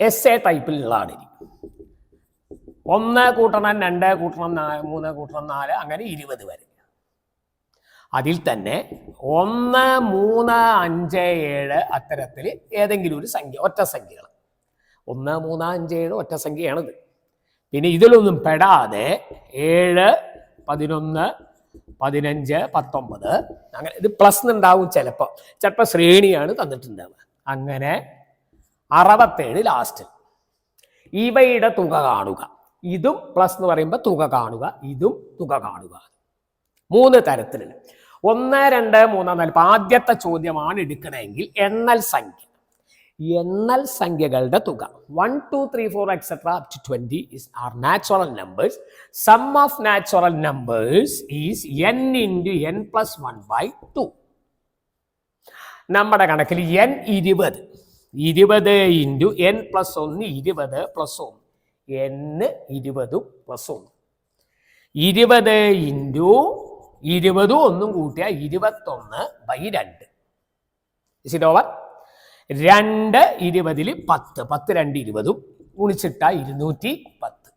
S A ടൈപ്പിലുള്ളതാണ്. 1 കൂട്ടണം 2 കൂട്ടണം 3 കൂട്ടണം 4 അങ്ങനെ 20 വരെ. അതിൽ തന്നെ 1, 3, 5, 7 അത്തരത്തിൽ ഏതെങ്കിലും ഒരു സംഖ്യ, ഒറ്റ സംഖ്യകൾ. 1, 3, 5, 7 ഒറ്റ സംഖ്യയാണിത്. പിന്നെ ഇതിലൊന്നും പെടാതെ 7, 11, 15, 19 അങ്ങനെ ഇത് പ്ലസ് ഉണ്ടാവും. ചിലപ്പോൾ ശ്രേണിയാണ് തന്നിട്ടുണ്ടാവുക. അങ്ങനെ 67 ലാസ്റ്റ്. ഇവയുടെ തുക കാണുക. ഇതും പ്ലസ് എന്ന് പറയുമ്പോൾ തുക കാണുക, ഇതും തുക കാണുക. 3 തരത്തിലുള്ള 1, 2, 3, 4. ആദ്യത്തെ ചോദ്യമാണ് എടുക്കണമെങ്കിൽ എണ്ണൽ സംഖ്യകളുടെ തുക 1, 2, 3, 4 etc. up to 20 are natural numbers. Sum of natural numbers is n into n plus 1 by 2. നമ്മുടെ കണക്കിൽ n 20 into n plus 1 20 plus 1 n 20 plus 1 20 into 20 ഒന്നും കൂട്ടിയ 21 by 2. Is it over? 2 20 10 10 2 20 ഗുണിച്ചിട്ട 210.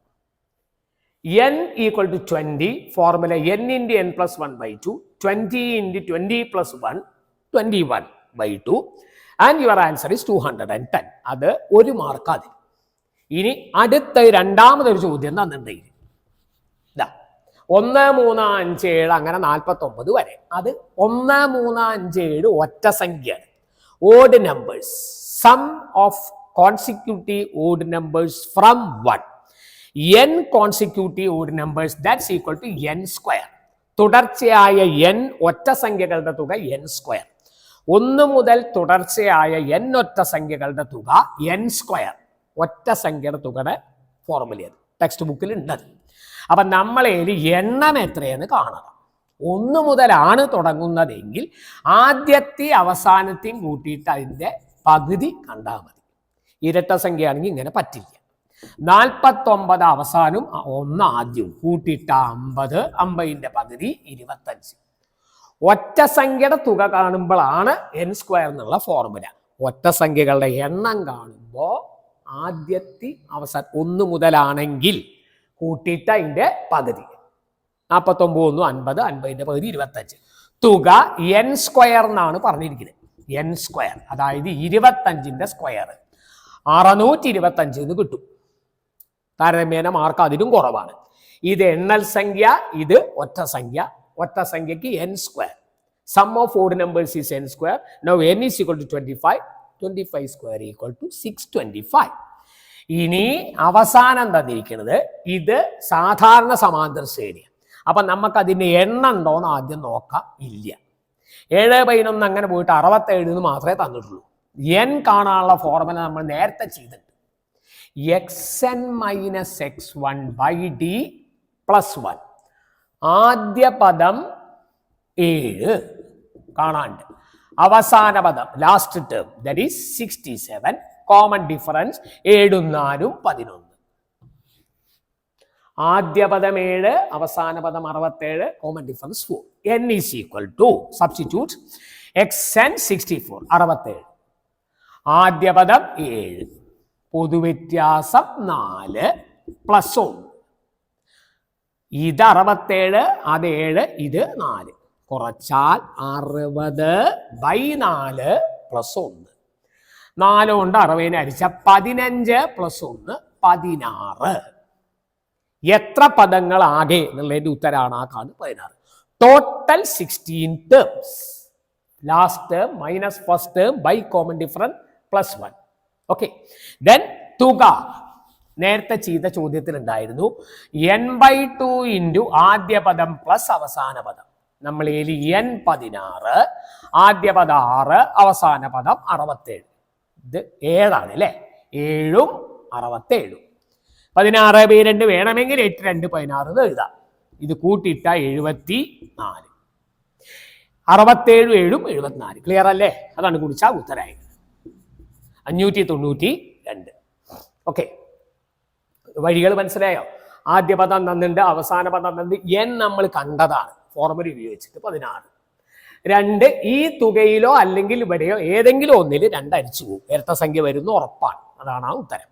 n equal to 20. Formula n into n plus 1 by 2. 20 into 20 plus 1 21 by 2. And your answer is 210. അത് 1 mark. അതിൽ ഇനി അടുത്ത രണ്ടാമതൊരു ചോദ്യം തന്നിട്ടുണ്ടെങ്കിൽ 1, 3, 5, 7 അങ്ങനെ 49 വരെ. അത് 1, 3, 5, 7 ഒറ്റ സംഖ്യയാണ്. Odd numbers. Sum of consecutive odd numbers from 1. n consecutive odd numbers that's equal to n square. തുടർച്ചയായ n ഒറ്റ സംഖ്യകളുടെ തുക n സ്ക്വയർ. 1 മുതൽ തുടർച്ചയായ n ഒറ്റ സംഖ്യകളുടെ തുക n സ്ക്വയർ. ഒറ്റ സംഖ്യയുടെ തുകയുടെ ഫോർമുലയാണ് ടെക്സ്റ്റ് ബുക്കിൽ ഉണ്ടത്. അപ്പം നമ്മളേൽ എണ്ണം എത്രയെന്ന് കാണണം. 1 മുതലാണ് തുടങ്ങുന്നതെങ്കിൽ ആദ്യത്തെയും അവസാനത്തെയും കൂട്ടിയിട്ട് അതിൻ്റെ പകുതി കണ്ടാൽ മതി. ഇരട്ട സംഖ്യയാണെങ്കിൽ ഇങ്ങനെ പറ്റില്ല. 49 അവസാനവും 1 ആദ്യവും കൂട്ടിയിട്ട 50, 50ന്റെ പകുതി 25. ഒറ്റ സംഖ്യയുടെ തുക കാണുമ്പോഴാണ് n സ്ക്വയർ എന്നുള്ള ഫോർമുല. ഒറ്റ സംഖ്യകളുടെ എണ്ണം കാണുമ്പോൾ ആദ്യത്തെ അവസാനം 1 മുതലാണെങ്കിൽ കൂട്ടിയിട്ട് അതിൻ്റെ പകുതി 49, 50, 50ന്റെ പകുതി 25. തുക n സ്ക്വയർ എന്നാണ് പറഞ്ഞിരിക്കുന്നത്. n സ്ക്വയർ അതായത് 25ന്റെ സ്ക്വയർ 625 എന്ന് കിട്ടും. താരതമ്യേന മാർക്ക് അതിലും കുറവാണ്. ഇത് എണ്ണൽ സംഖ്യ, ഇത് ഒറ്റ സംഖ്യ. ഒറ്റ സംഖ്യക്ക് n square. Sum of odd numbers is n square. Now n is equal to 25. 25 square equal to 625. ഇനി അവസാനം തന്നിരിക്കുന്നത് ഇത് സാധാരണ സമാന്തര ശ്രേണിയാണ്. അപ്പം നമുക്ക് അതിൻ്റെ എണ്ണം ഉണ്ടോയെന്ന് ആദ്യം നോക്കാം. ഇല്ല. 7, 11 അങ്ങനെ പോയിട്ട് 67 എന്ന് മാത്രമേ തന്നിട്ടുള്ളൂ. n കാണാനുള്ള ഫോർമുല നമ്മൾ നേരത്തെ ചെയ്തിട്ടുണ്ട്. xn minus x1 by d plus 1. ആദ്യ പദം 7 കാണാണ്ട്. അവസാന പദം last term that is 67. Common difference 7, 4, 11. ആദ്യ പദം 7, അവസാന പദം 67, common difference 4. n is equal to substitute xn 64 67. ആദ്യ പദം 7, പൊതുവ്യത്യാസം 4 പ്ലസ് 1. ഇത് 67, അത് 7, ഇത് 4. കുറച്ചാൽ 60/4 പ്ലസ് 1. 4 കൊണ്ട് 60നെ ഹരിച്ച 15 പ്ലസ് 1 16. എത്ര പദങ്ങൾ ആകെ എന്നുള്ളതിന്റെ ഉത്തരമാണ് ആ കാണുന്നത് 16. Total 16 terms. Last term minus first term by common difference plus 1. Okay. Then തുക നേരത്തെ ചെയ്ത ചോദ്യത്തിൽ ഉണ്ടായിരുന്നു n/2 ഇൻറ്റു ആദ്യ പദം പ്ലസ് അവസാന പദം. നമ്മൾ n 16, ആദ്യ പദം 6, അവസാന പദം 67. ഇത് 7 ആണ് അല്ലേ? 7ഉം 67. 16/2 വേണമെങ്കിൽ 8, 2, 16 എന്ന് എഴുതാം. ഇത് കൂട്ടിയിട്ട 74. 67, 7ഉം 74. ക്ലിയർ അല്ലേ? അതാണ് കുറിച്ച ഉത്തരമായി 592. ഓക്കെ. വഴികൾ മനസ്സിലായോ? ആദ്യ പദം തന്നിട്ടുണ്ട്, അവസാന പദം തന്നിട്ടുണ്ട്. n നമ്മൾ കണ്ടതാണ് ഫോർമുല ഉപയോഗിച്ചിട്ട് 16. 2 ഈ തുകയിലോ അല്ലെങ്കിൽ ഇവിടെയോ ഏതെങ്കിലും ഒന്നിൽ 2 അടിച്ചു പോകും. ഇരട്ട സംഖ്യ വരുന്ന ഉറപ്പാണ്. അതാണ് ആ ഉത്തരം.